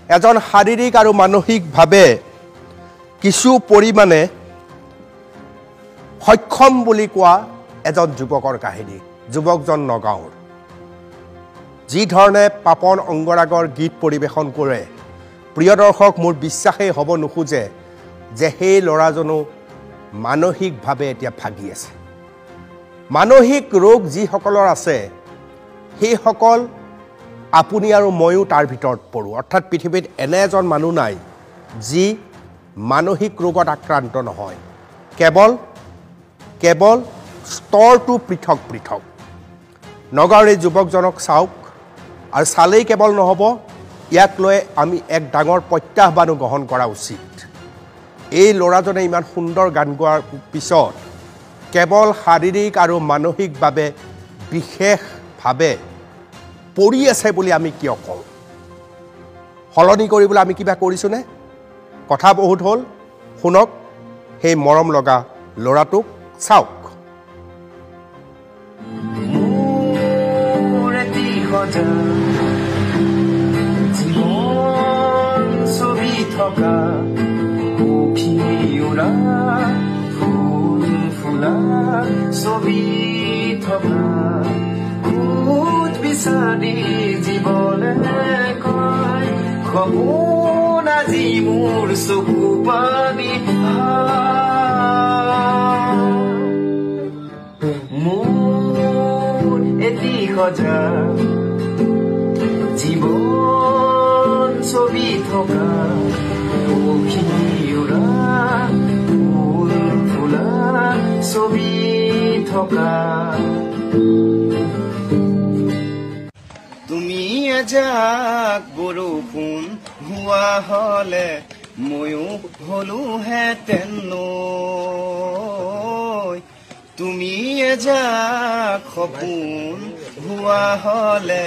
এজন শাৰীৰিক আৰু মানসিকভাৱে কিছু পৰিমাণে সক্ষম বুলি কোৱা এজন যুৱকৰ কাহিনী যুৱকজন নগাঁৱৰ যি ধৰণে পাপন অংগৰাগৰ গীত পৰিৱেশন কৰে প্ৰিয় দৰ্শক মোৰ বিশ্বাসেই হ'ব নোখোজে যে সেই ল'ৰাজনো মানসিকভাৱে এতিয়া ভাগি আছে মানসিক ৰোগ যিসকলৰ আছে সেইসকল আপুনি আৰু ময়ো তাৰ ভিতৰত পৰো অৰ্থাৎ পৃথিৱীত এনে এজন মানুহ নাই যি মানসিক ৰোগত আক্ৰান্ত নহয় কেৱল স্তৰটো পৃথক পৃথক নগাঁৱৰ এই যুৱকজনক চাওক আৰু চালেই কেৱল নহ'ব ইয়াক লৈ আমি এক ডাঙৰ প্ৰত্যাহ্বানো গ্ৰহণ কৰা উচিত এই ল'ৰাজনে ইমান সুন্দৰ গান গোৱাৰ পিছত কেৱল শাৰীৰিক আৰু মানসিকভাৱে বিশেষভাৱে পৰি আছে বুলি আমি কিয় কওঁ সলনি কৰিবলৈ আমি কিবা কৰিছোনে কথা বহুত হ'ল শুনক সেই মৰম লগা ল'ৰাটোক চাওক জীৱন ছবি থকা উৰা ফুল ফুলা ছবি থকা খুদ বিচাৰি জীৱনে কয় সপোন আজি মোৰ চকু পানী মোৰ এটি সজা জীৱন ছবি থকা উৰা ফুল ফুলা ছবি থকা তুমি এজাক বৰষুণ হোৱা হলে ময়ো হলোহেঁতেন নৈ তুমি এজাক সপোন হোৱা হলে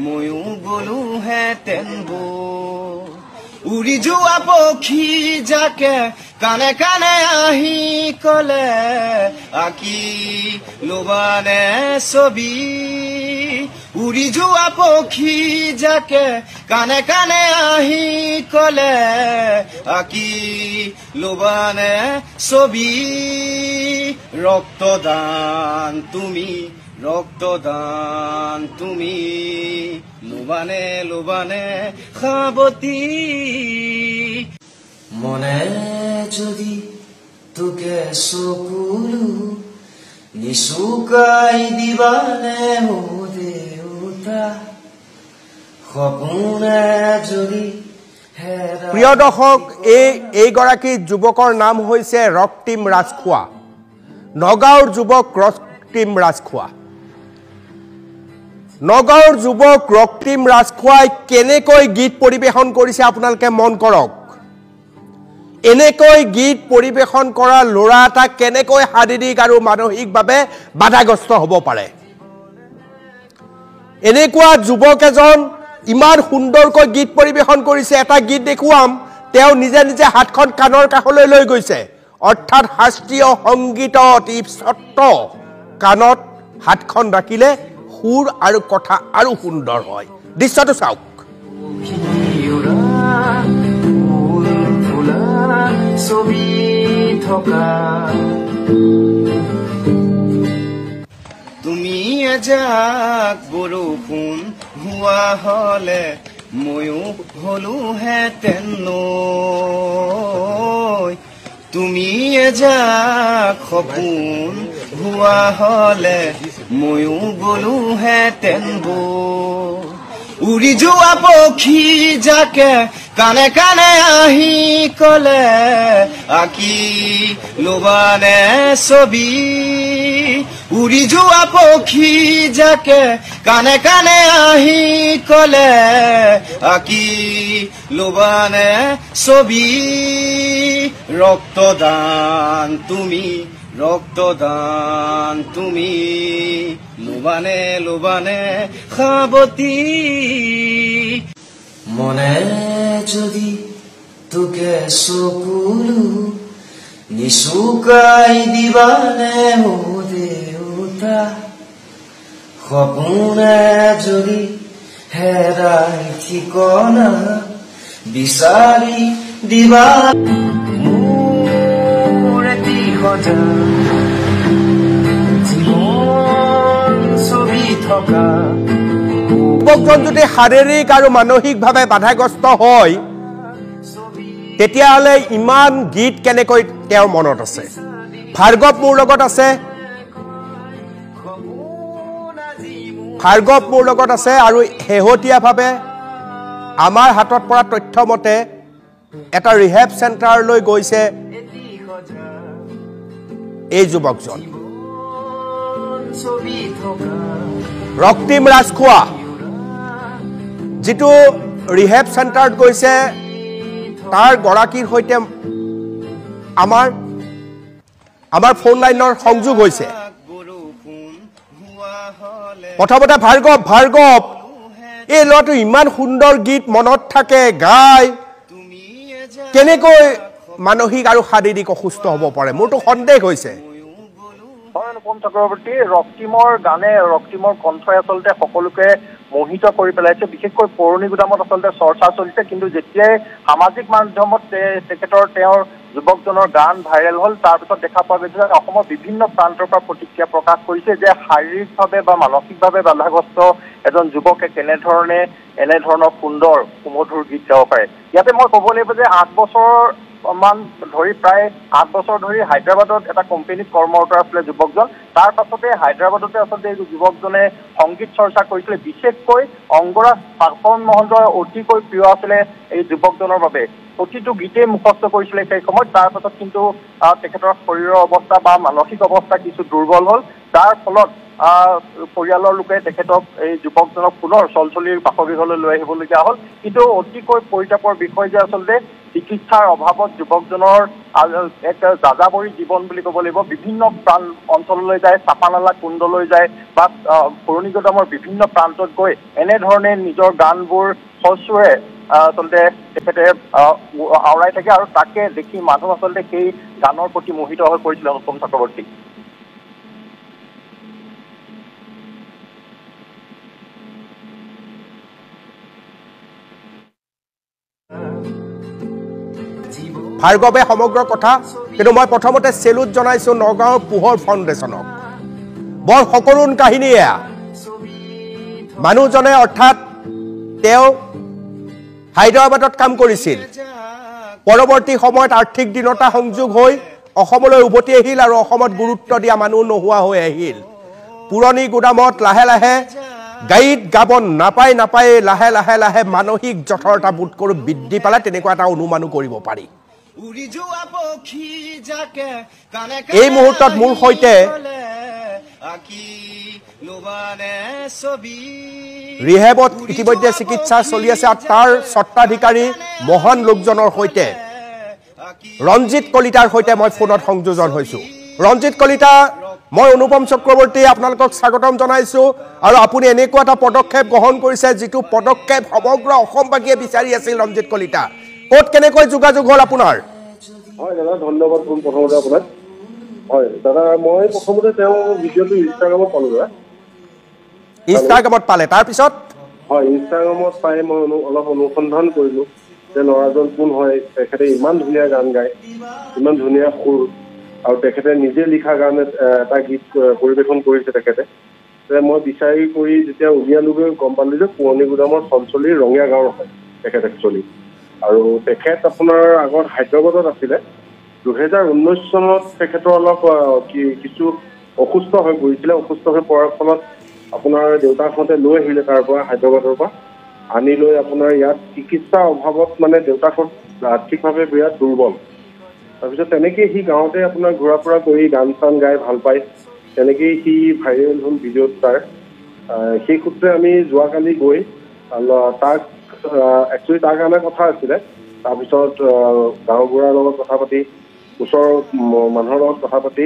ময়ো গলোহেঁতেন বৈ উৰি যোৱা পক্ষী যাকে কানে কানে আহি কলে আঁকি লবানে ছবি উৰি যোৱা পক্ষী যাকে কানে কানে আহি কলে আঁকি লবানে ছবি ৰক্তদান তুমি লোবানে লোবানে সাৱতী মনে যদি তোকে চকুলো নিচুকাই দিবানে ও দেউতা সপোনে যদি প্ৰিয় দৰ্শক এইগৰাকী যুৱকৰ নাম হৈছে ৰক্তিম ৰাজখোৱা নগাঁৱৰ যুৱক ৰক্তিম ৰাজখোৱা নগাঁৱৰ যুৱক ৰক্তিম ৰাজখোৱাই কেনেকৈ গীত পৰিৱেশন কৰিছে আপোনালোকে মন কৰক এনেকৈ গীত পৰিৱেশন কৰা ল'ৰা এটা কেনেকৈ শাৰীৰিক আৰু মানসিকভাৱে বাধাগ্ৰস্ত হ'ব পাৰে এনেকুৱা যুৱক এজন ইমান সুন্দৰকৈ গীত পৰিৱেশন কৰিছে এটা গীত দেখুৱাম তেওঁ নিজে নিজে হাতখন কাণৰ কাষলৈ লৈ গৈছে অৰ্থাৎ শাস্ত্ৰীয় সংগীতত ই সত্য কাণত হাতখন ৰাখিলে সুৰ আৰু কথা আৰু সুন্দৰ হয় দৃশ্যটো চাওক ছবি থকা তুমি এজাক বৰষুণ হোৱা হলে ময়ো হলোহেঁতেন নৈ তুমি এজাক সপোন হোৱা হলে ময়ো গলোহেঁতেন বৈ উৰি যোৱা পক্ষী যাকে কানে কানে আহি কলে আঁকি লবানে ছবি উৰি যোৱা পক্ষী যাকে কানে কানে আহি কলে আঁকি লবানে ছবি ৰক্তদান তুমি লোবানে লোবানে সাৱতী মনে যদি তোকে চকুলো নিচুকাই দিবানে ও দেউতা সপোনে যদি হেৰাই ঠিকনা বিচাৰি দিবা মোৰ এটি সজা জীৱন ছবি থকা যুৱকজন যদি শাৰীৰিক আৰু মানসিকভাৱে বাধাগ্ৰস্ত হয় তেতিয়াহ'লে ইমান গীত কেনেকৈ তেওঁৰ মনত আছে ভাৰ্গৱ মোৰ লগত আছে আৰু শেহতীয়াভাৱে আমাৰ হাতত পৰা তথ্য মতে এটা ৰিহেব চেণ্টাৰলৈ গৈছে এই যুৱকজন ৰক্তিম ৰাজখোৱা যিটো ৰিহেব চেণ্টাৰত গৈছে তাৰ গৰাকীৰ সৈতে আমাৰ ফোন লাইনৰ সংযোগ হৈছে প্ৰথমতে ভাৰ্গৱ এই ল'ৰাটো ইমান সুন্দৰ গীত মনত থাকে গায় কেনেকৈ মানসিক আৰু শাৰীৰিক অসুস্থ হ'ব পাৰে মোৰতো সন্দেহ হৈছে অনুপম চক্ৰৱৰ্তী ৰক্তিমৰ কণ্ঠই আচলতে সকলোকে মোহিত কৰি পেলাইছে বিশেষকৈ পুৰণি গুদামত আচলতে চৰ্চা চলিছে কিন্তু যেতিয়াই সামাজিক মাধ্যমত তেওঁৰ যুৱকজনৰ গান ভাইৰেল হ'ল তাৰপিছত দেখা পোৱা গৈছে যে অসমৰ বিভিন্ন প্ৰান্তৰ পৰা প্ৰতিক্ৰিয়া প্ৰকাশ কৰিছে যে শাৰীৰিকভাৱে বা মানসিকভাৱে বাধাগ্ৰস্ত এজন যুৱকে এনেধৰণৰ সুন্দৰ সুমধুৰ গীত গাব পাৰে ইয়াতে মই ক'ব লাগিব যে 8 বছৰ প্ৰায় 8 বছৰ ধৰি হায়দৰাবাদত এটা কোম্পানীত কৰ্মৰত আছিলে যুৱকজন তাৰ পাছতে হায়দৰাবাদতে আচলতে এই যুৱকজনে সংগীত চৰ্চা কৰিছিলে বিশেষকৈ অংগৰাজ পাৰ্বন মহন্তৰ অতিকৈ প্ৰিয় আছিলে এই যুৱকজনৰ বাবে প্ৰতিটো গীতেই মুখস্থ কৰিছিলে সেই সময়ত তাৰ পাছত কিন্তু তেখেতৰ শৰীৰৰ অৱস্থা বা মানসিক অৱস্থা কিছু দুৰ্বল হ'ল যাৰ ফলত পৰিয়ালৰ লোকে তেখেতক এই যুৱকজনক পুনৰ চলচলিৰ বাসগৃহলৈ লৈ আহিবলগীয়া হ'ল কিন্তু অতিকৈ পৰিতাপৰ বিষয় যে আচলতে চিকিৎসাৰ অভাৱত যুৱকজনৰ এক যাযাবৰী জীৱন বুলি ক'ব লাগিব বিভিন্ন প্ৰাণ অঞ্চললৈ যায় চাপানালা কুণ্ডলৈ যায় বা পুৰণি গুদামৰ বিভিন্ন প্ৰান্তত গৈ এনেধৰণে নিজৰ গানবোৰ সচুৰে আচলতে তেখেতে আওৰাই থাকে আৰু তাকে দেখি মানুহ আচলতে সেই গানৰ প্ৰতি মোহিত হৈ পৰিছিল অনুপম চক্ৰৱৰ্তী ভাৰ্গৱে সমগ্ৰ কথা কিন্তু মই প্ৰথমতে চেলুট জনাইছো নগাঁৱৰ পোহৰ ফাউণ্ডেশ্যনক বৰ সকৰুণ কাহিনী এয়া মানুহজনে অৰ্থাৎ তেওঁ হায়দৰাবাদত কাম কৰিছিল পৰৱৰ্তী সময়ত আৰ্থিক দিনতা সংযোগ হৈ অসমলৈ উভতি আহিল আৰু অসমত গুৰুত্ব দিয়া মানুহ নোহোৱা হৈ আহিল পুৰণি গুদামত লাহে লাহে গাইত গাব নাপায় লাহে মানসিক জঠৰতা বোধ কৰো বৃদ্ধি পালে তেনেকুৱা এটা অনুমানো কৰিব পাৰি এই মুহূৰ্তত মোৰ সৈতে ৰিহেবত ইতিমধ্যে চিকিৎসা চলি আছে আৰু তাৰ স্বত্বাধিকাৰী মহান লোকজনৰ সৈতে ৰঞ্জিত কলিতাৰ সৈতে মই ফোনত সংযোজন হৈছো ৰঞ্জিত কলিতা মই অনুপম চক্ৰৱৰ্তী আপোনালোকক স্বাগতম জনাইছো আৰু আপুনি এনেকুৱা এটা পদক্ষেপ গ্ৰহণ কৰিছে যিটো পদক্ষেপ সমগ্ৰ অসমবাসীয়ে বিচাৰি আছিল ৰঞ্জিত কলিতা ক'ত কেনেকৈ যোগাযোগ হ'ল আপোনাৰ হয় দাদা ধন্যবাদ প্ৰথমতে আপোনাক হয় দাদা মই প্ৰথমতে তেওঁ ভিডিঅ'টো ইনষ্টাগ্ৰামত পালে তাৰপিছত হয় ইনষ্টাগ্ৰামত পাই মই অলপ অনুসন্ধান কৰিলোঁ যে ল'ৰাজন কোন হয় তেখেতে ইমান ধুনীয়া গান গায় ইমান ধুনীয়া সুৰ আৰু তেখেতে নিজে লিখা গান এটা গীত পৰিৱেশন কৰিছে তেখেতে মই বিচাৰি কৰি যেতিয়া উলিয়ালোগৈ গম পালোঁ যে পুৰণি গুদামৰ চলচলিৰ ৰঙীয়া গাঁৱৰ হয় তেখেত একচুৱেলি আৰু তেখেত আপোনাৰ আগত হায়দৰাবাদত আছিলে 2019 চনত তেখেতৰ অলপ কিছু অসুস্থ হৈ পৰিছিলে অসুস্থ হৈ পৰাৰ ফলত আপোনাৰ দেউতাকহঁতে লৈ আহিলে তাৰ পৰা হায়দৰাবাদৰ পৰা আনি লৈ আপোনাৰ ইয়াত চিকিৎসাৰ অভাৱত মানে দেউতাকহঁত আৰ্থিকভাৱে বিৰাট দুৰ্বল তাৰপিছত তেনেকেই সি গাঁৱতে আপোনাৰ ঘূৰা ফুৰা কৰি গান চান গাই ভাল পায় তেনেকেই সি ভাইৰেল হ'ল ভিডিঅ'ত তাৰ সেই সূত্ৰে আমি যোৱাকালি গৈ তাক একচুৱেলি তাৰ কাৰণে কথা আছিলে তাৰপিছত গাঁওবুঢ়াৰ লগত কথা পাতি ওচৰৰ মানুহৰ লগত কথা পাতি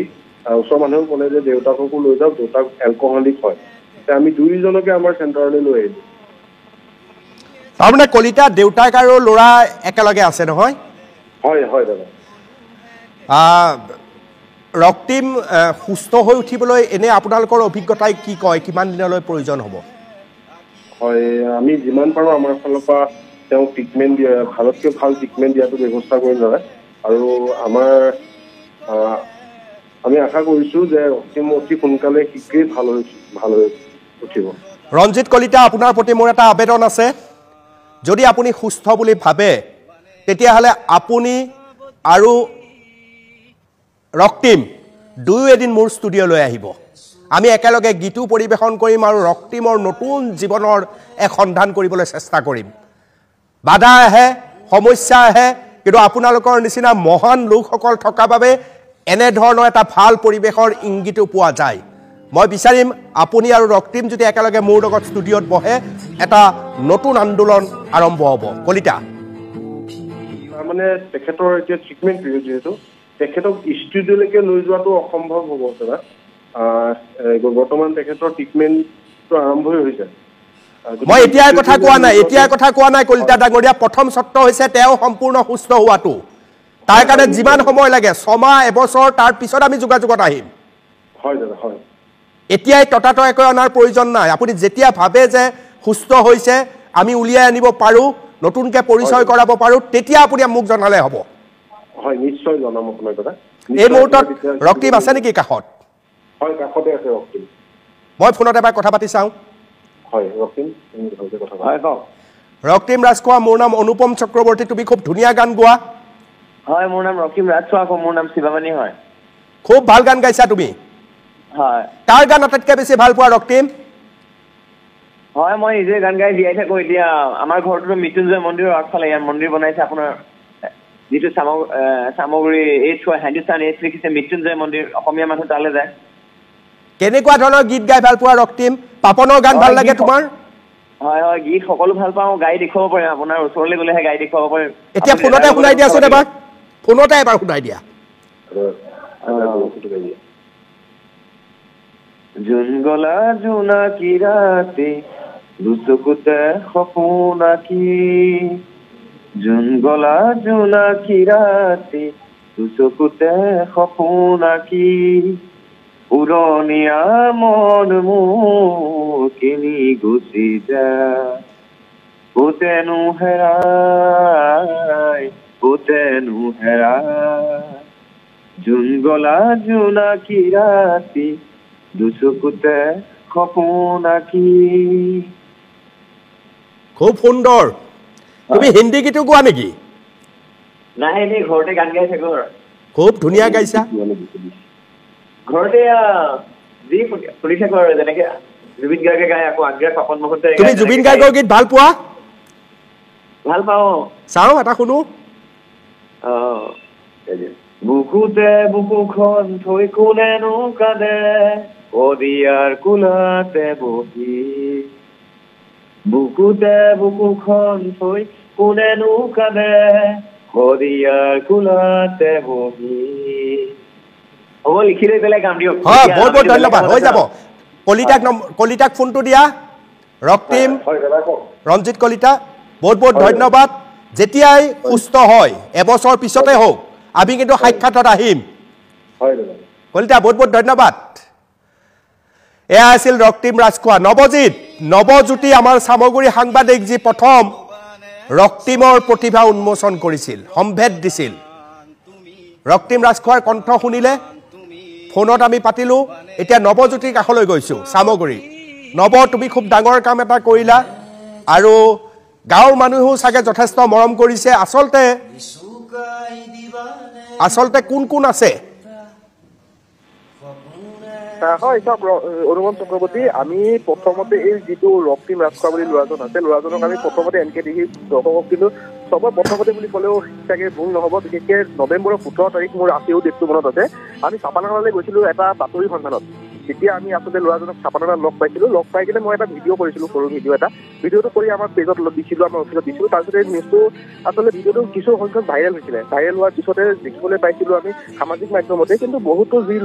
ওচৰৰ মানুহেও ক'লে যে দেউতাককো লৈ যাওক দেউতাক এলকহলিক হয় আমি দুয়োজনকে আমাৰ চেণ্টাৰলৈ লৈ আহিলোঁ তাৰমানে কলিতা দেউতাক আৰু ল'ৰা একেলগে আছে নহয় হয় হয় দাদা ৰক্তিম সুস্থ হৈ উঠিবলৈ এনে আপোনালোকৰ অভিজ্ঞতাই কি কয় কিমান দিনলৈ প্ৰয়োজন হ'ব হয় আমি যিমান পাৰোঁ আমাৰ ফালৰ পৰা তেওঁক ট্ৰিটমেণ্ট দিয়া ভালতকৈ ভাল ট্ৰিটমেণ্ট দিয়াটো ব্যৱস্থা কৰি লয় আৰু আমি আশা কৰিছোঁ যে অতি সোনকালে শীঘ্ৰেই ভাল হৈ উঠিব। ৰঞ্জিত কলিতা, আপোনাৰ প্ৰতি মোৰ এটা আবেদন আছে। যদি আপুনি সুস্থ বুলি ভাবে তেতিয়াহ'লে আপুনি আৰু ৰক্তিম দুয়ো এদিন মোৰ ষ্টুডিঅ'লৈ আহিব। আমি একেলগে গীতো পৰিৱেশন কৰিম আৰু ৰক্তিমৰ নতুন জীৱনৰ এক সন্ধান কৰিবলৈ চেষ্টা কৰিম। বাধা আহে, সমস্যা আহে, কিন্তু আপোনালোকৰ নিচিনা মহান লোকসকল থকা বাবে এনেধৰণৰ এটা ভাল পৰিৱেশৰ ইংগিতো পোৱা যায়। মই বিচাৰিম আপুনি আৰু ৰক্তিম যদি একেলগে মোৰ লগত ষ্টুডিঅ'ত বহে এটা নতুন আন্দোলন আৰম্ভ হ'ব। কলিতা, তাৰমানে তেখেতৰ এতিয়া ট্ৰিটমেণ্ট পিৰিয়ড যিহেতু তেখেতক ষ্টুডিঅ'লৈকে লৈ যোৱাটো অসম্ভৱ হ'ব দাদা। বৰ্তমান তেখেতৰ ট্ৰিটমেণ্টটো আৰম্ভই হৈছে। মই এতিয়াৰ কথা কোৱা নাই কলিতা ডাঙৰীয়া। প্ৰথম চৰ্ত হৈছে তেওঁ সম্পূৰ্ণ সুস্থ হোৱাটো। তাৰ কাৰণে যিমান সময় লাগে 6 মাহ, এবছৰ, তাৰ পিছত আমি যোগাযোগত আহিম। হয় দাদা, হয়। এতিয়াই ততাতয়াকৈ অনাৰ প্ৰয়োজন নাই। আপুনি যেতিয়া ভাবে যে সুস্থ হৈছে, আমি উলিয়াই আনিব পাৰোঁ, নতুনকৈ পৰিচয় কৰাব পাৰোঁ, তেতিয়া আপুনি মোক জনালে হ'ব। হয়, নিশ্চয় জনাম আপোনাক দাদা। এই মুহূৰ্তত ৰক্তিম আছে নেকি কাষত? হয়, কাষতে আছে ৰক্তিম। মই ফোনত এবাৰ কথা পাতি চাওঁ। হয় ৰক্তিম, কথা হয় কওক। ৰক্তিম ৰাজখোৱা, মোৰ নাম অনুপম চক্ৰৱৰ্তী। তুমি খুব ধুনীয়া গান গোৱা। হয়, মোৰ নাম ৰক্তিম ৰাজখোৱা, আকৌ মোৰ নাম শিৱামণি হয়। খুব ভাল গান গাইছা তুমি। হয়। কাৰ গান আটাইতকৈ বেছি ভাল পোৱা ৰক্তিম? হয়, মই নিজে গান গাই জীয়াই থাকোঁ। এতিয়া আমাৰ ঘৰটোতো মৃত্যুঞ্জয় মন্দিৰৰ আগফালে ইয়াত মন্দিৰ বনাইছে। আপোনাৰ যিটো চামগুৰি হিন্দুস্তান এইচ লিখিছে মৃত্যুঞ্জয় মন্দিৰ, অসমীয়া মানুহ তালৈ যায়। কেনেকুৱা ধৰণৰ গীত গাই ভাল পোৱা ৰক্তিম? পাপনৰ গান ভাল লাগে তোমাৰ? হয় হয়, গীত সকলো ভাল পাওঁ। গাই দেখুৱাব পাৰিম, আপোনাৰ ওচৰলৈ গ'লেহে গাই দেখুৱাব পাৰিম। এতিয়া ফোনতে শুনাই দিয়াচোন এবাৰ। ফোনতে এবাৰ শুনাই দিয়া। জোন গলা জোনাকী ৰাতি দুচকুতে সপোন আঁকি, জোন গলা জোনাকী ৰাতি দুচকুতে সপোন আঁকি, উৰণীয়া মন মোৰ কিনি গুচি যায়, কোতেনো হেৰাই কোতেনো হেৰাই, জোন গলা জোনাকী ৰাতি দুচকুতে সপোন আঁকি। খুব সুন্দৰ। তুমি হিন্দী গীতো গোৱা নেকি? নাই, এনেই ঘৰতে গান গাই থাকো। খুব ধুনীয়া গাইছা। ঘৰতে যি শুনি থাকো আৰু, যেনেকে জুবিন গাৰ্গে গাই, আকৌ আগ্ৰা পাপন মহন্তে। তুমি জুবিন গাৰ্গৰ গীত ভাল পোৱা? ভাল পাওঁ। চাওঁ এটা শুনো। বুকুতে বুকুখন থৈ কোনেনো কান্দে, শদিয়াৰ কোলাতে বহি, বুকুতে বুকুখন থৈ কোনেনো কান্দে, শদিয়াৰ কোলাতে বহি। হ'ব, লিখি লৈ পেলাই গাম দিয়ক। হয়, বহুত বহুত ধন্যবাদ। হৈ যাব। কলিতাক ফোনটো দিয়া। ৰক্তিম, ৰঞ্জিত কলিতা, বহুত বহুত ধন্যবাদ। যেতিয়াই সুস্থ হয়, এবছৰ পিছতে হওক, আমি কিন্তু সাক্ষাতত আহিম। কলিতা, বহুত বহুত ধন্যবাদ। এয়া আছিল ৰক্তিম ৰাজখোৱা। নৱজ্যোতি আমাৰ চামগুৰি সাংবাদিক, যি প্ৰথম ৰক্তিমৰ প্ৰতিভা উন্মোচন কৰিছিল, সম্ভেদ দিছিল। ৰক্তিম ৰাজখোৱাৰ কণ্ঠ শুনিলে, ফোনত আমি পাতিলোঁ। এতিয়া নৱজ্যোতিৰ কাষলৈ গৈছোঁ, চামগুৰি। তুমি খুব ডাঙৰ কাম এটা কৰিলা আৰু গাঁৱৰ মানুহেও চাগে যথেষ্ট মৰম কৰিছে। আচলতে কোন কোন আছে? হয়, চাওক অনুপম চক্ৰৱৰ্তী, আমি প্ৰথমতে এই যিটো ৰক্তিম ৰাজখোৱা বুলি ল'ৰাজন আছে, ল'ৰাজনক আমি প্ৰথমতে NKTV দৰ্শকক কিন্তু চবৰ প্ৰথমতে বুলি ক'লেও চাগে ভুল নহ'ব। বিশেষকৈ নৱেম্বৰৰ 17 তাৰিখ মোৰ আজিও ডেটটো মনত আছে। আমি চাপানাগাঁৱলৈ গৈছিলোঁ এটা বাতৰি সন্ধানত। তেতিয়া আমি আচলতে ল'ৰাজনক চাপানাগাঁৱত লগ পাইছিলোঁ। লগ পাই কিনে মই এটা ভিডিঅ' কৰিছিলোঁ, সৰু ভিডিঅ' এটা। ভিডিঅ'টো কৰি আমাৰ পেজত দিছিলোঁ, আমাৰ অফিচত দিছিলোঁ। তাৰপিছতে নিউজটো আচলতে ভিডিঅ'টো কিছু সংখ্যক ভাইৰেল হৈছিলে। ভাইৰেল হোৱাৰ পিছতে দেখিবলৈ পাইছিলোঁ আমি সামাজিক মাধ্যমতে, কিন্তু বহুতো যি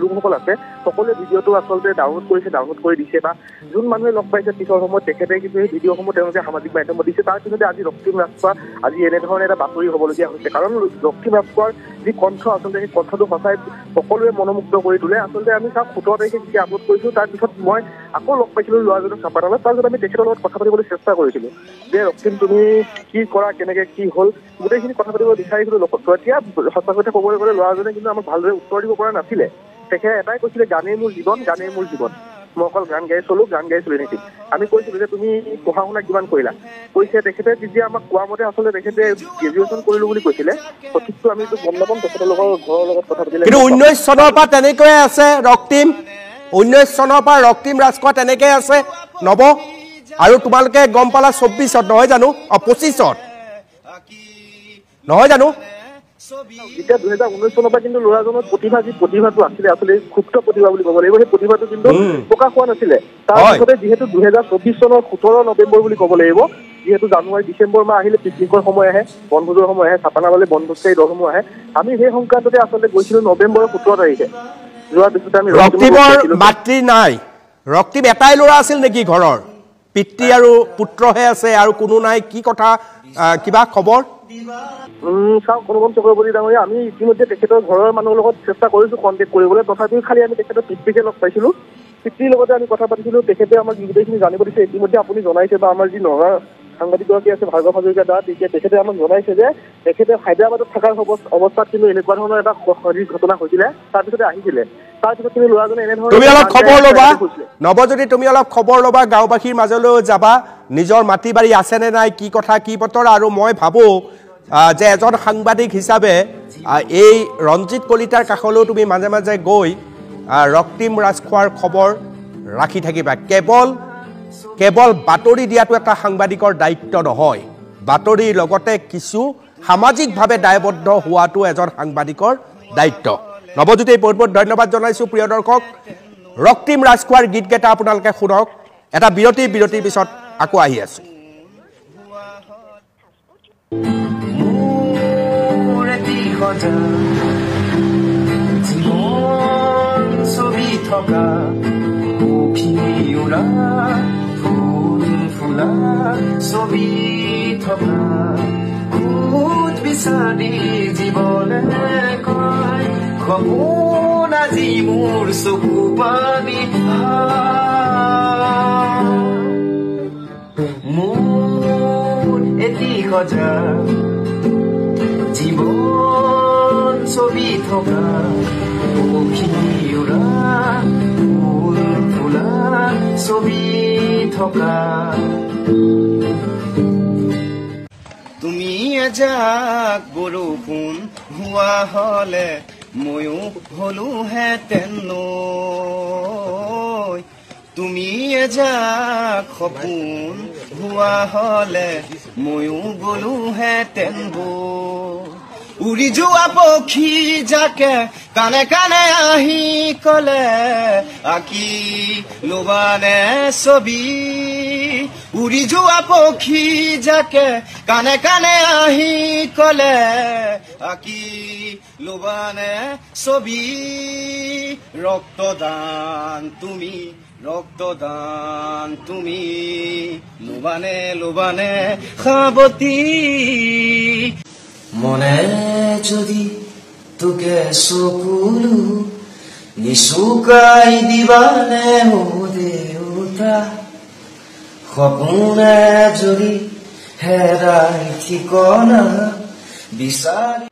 লোকসকল আছে সকলোৱে ভিডিঅ'টো আচলতে ডাউনলোড কৰিছে, ডাউনলোড কৰি দিছে, বা যোন মানুহে লগ পাইছে পিছৰ সময়ত তেখেতে কিন্তু সেই ভিডিঅ'সমূহ তেওঁলোকে সামাজিক মাধ্যমত দিছে। তাৰ পিছতে আজি ৰক্তিম ৰাজখোৱা আজি এনেধৰণে এটা বাতৰি হ'বলগীয়া হৈছে। কাৰণ ৰক্তিম ৰাজখোৱাৰ যি কণ্ঠ, আচলতে সেই কণ্ঠটো সঁচাই সকলোৱে মনোমুগ্ধ কৰি তোলে। আচলতে আমি চাওক 17 তাৰিখে যেতিয়া আপলোড কৰিছোঁ তাৰপিছত মই আকৌ লগ পাইছিলোঁ ল'ৰাজনক চাপানালত। তাৰপিছত আমি তেখেতৰ লগত কথা পাতিবলৈ চেষ্টা কৰিছিলোঁ যে ৰক্তিম তুমি কি কৰা, কেনেকৈ কি হ'ল, গোটেইখিনি কথা পাতিব বিচাৰিছিলোঁ লগত। এতিয়া সঁচা কথা ক'বলৈ গ'লে ল'ৰাজনে কিন্তু আমাক ভালদৰে উত্তৰ দিব পৰা নাছিলে। তেখেতে এটাই কৈছিলে গানেই মোৰ জীৱন, গানেই মোৰ জীৱন, মই অকল গান গাই চলোঁ, গান গাই চলি থাকিম। আমি কৈছিলোঁ যে তুমি পঢ়া শুনা কিমান কৰিলা, কৈছে তেখেতে যেতিয়া আমাক কোৱা মতে আচলতে তেখেতে গ্ৰেজুৱেশ্যন কৰিলোঁ বুলি কৈছিলে। সঠিকটো আমি গম নাপাম, তেখেতৰ ঘৰৰ লগত কথা পাতিলে। কিন্তু 19 চনৰ পৰা তেনেকৈয়ে আছে ৰক্তিম, 19 চনৰ পৰা ৰক্তিম ৰাজখোৱা তেনেকৈ আছে নৱ, আৰু তোমালোকে গম পালা 24ত নহয় জানো, 25ত নহয় জানো? এতিয়া 2019 চনৰ পৰা কিন্তু ল'ৰাজনৰ প্ৰতিভাটো আছিলে আচলতে সুপ্ত প্ৰতিভা বুলি ক'ব লাগিব, সেই প্ৰতিভাটো কিন্তু প্ৰকাশ হোৱা নাছিলে। তাৰপিছতে যিহেতু 2024 চনৰ 17 নৱেম্বৰ বুলি ক'ব লাগিব, যিহেতু জানুৱাৰী ডিচেম্বৰ মাহ আহিলে পিকনিকৰ সময় আহে, বনভোজৰ সময় আহে, চাপানাবালে বনভোজকাৰী দলসমূহ আহে। আমি সেই সংক্ৰান্ততে আচলতে গৈছিলোঁ নৱেম্বৰৰ 17 তাৰিখে। যোৱাৰ পিছতে আমি ৰক্তিমৰ মাতৃ নাই, ৰক্তিম এটাই ল'ৰা আছিল নেকি ঘৰৰ? পিতৃ আৰু পুত্ৰহে আছে আৰু কোনো নাই, কি কথা কিবা খবৰ? চাওক অনুপম চক্ৰৱৰ্তী ডাঙৰীয়া, আমি ইতিমধ্যে তেখেতৰ ঘৰৰ মানুহৰ লগত চেষ্টা কৰিছোঁ কণ্টেক্ট কৰিবলৈ, তথাপিও খালি আমি তেখেতৰ পিতৃকে লগ পাইছিলোঁ। পিতৃৰ লগতে আমি কথা পাতিছিলোঁ, তেখেতে আমাক গোটেইখিনি জানিব দিছে। ইতিমধ্যে আপুনি জনাইছে বা আমাৰ যি নগাঁৱৰ সাংবাদিকগৰাকী আছে ভাৰ্গৱ হাজৰিকা দা, তেতিয়া তেখেতে আমাক জনাইছে যে তেখেতে হায়দৰাবাদত থকাৰ অৱস্থাত কিন্তু এনেকুৱা ধৰণৰ এটা ঘটনা হৈছিলে, তাৰপিছতে আহিছিলে। তাৰপিছত কিন্তু ল'ৰাজনে এনেধৰণে তুমি অলপ খবৰ ল'বা নৱজ্যোতি, তুমি অলপ খবৰ ল'বা, গাঁওবাসীৰ মাজলৈ যাবা, নিজৰ মাটি বাৰী আছেনে নাই, কি কথা কি বতৰা। আৰু মই ভাবোঁ যে এজন সাংবাদিক হিচাপে এই ৰঞ্জিত কলিতাৰ কাষলৈও তুমি মাজে মাজে গৈ ৰক্তিম ৰাজখোৱাৰ খবৰ ৰাখি থাকিবা। কেৱল বাতৰি দিয়াটো এটা সাংবাদিকৰ দায়িত্ব নহয়, বাতৰিৰ লগতে কিছু সামাজিকভাৱে দায়বদ্ধ হোৱাটো এজন সাংবাদিকৰ দায়িত্ব। নৱজ্যোতি বহুত বহুত ধন্যবাদ জনাইছোঁ। প্ৰিয় দৰ্শক, ৰক্তিম ৰাজখোৱাৰ গীতকেইটা আপোনালোকে শুনক। এটা বিৰতিৰ পিছত আকৌ আহি আছোঁ। জীৱন ছবি থকা উৰা ফুল ফুলা ছবি থকা ভূত বিচাৰি জীৱনে কয় সপোন আজি মোৰ চকু পানী মোৰ এটি সজা জীৱন ছবি থকা উৰা ফুল ফুলা ছবি থকা তুমি এজাক বৰষুণ হোৱা হলে ময়ো হলোহেঁতেন নৈ, তুমি এজাক সপোন হোৱা হলে ময়ো গলোহেঁতেন বৈ। উৰি যোৱা পক্ষী যাকে কানে কানে আহি কলে আঁকি লবানে ছবি, উৰি যোৱা পক্ষী যাকে কানে কানে আহি কলে আঁকি লবানে ছবি। ৰক্তদান তুমি লবানে সাৱতী। মনে যদি তোকে চকুলো নিচুকাই দিবানে ও দেউতা, সপোনে যদি হেৰাই ঠিকনা বিচাৰি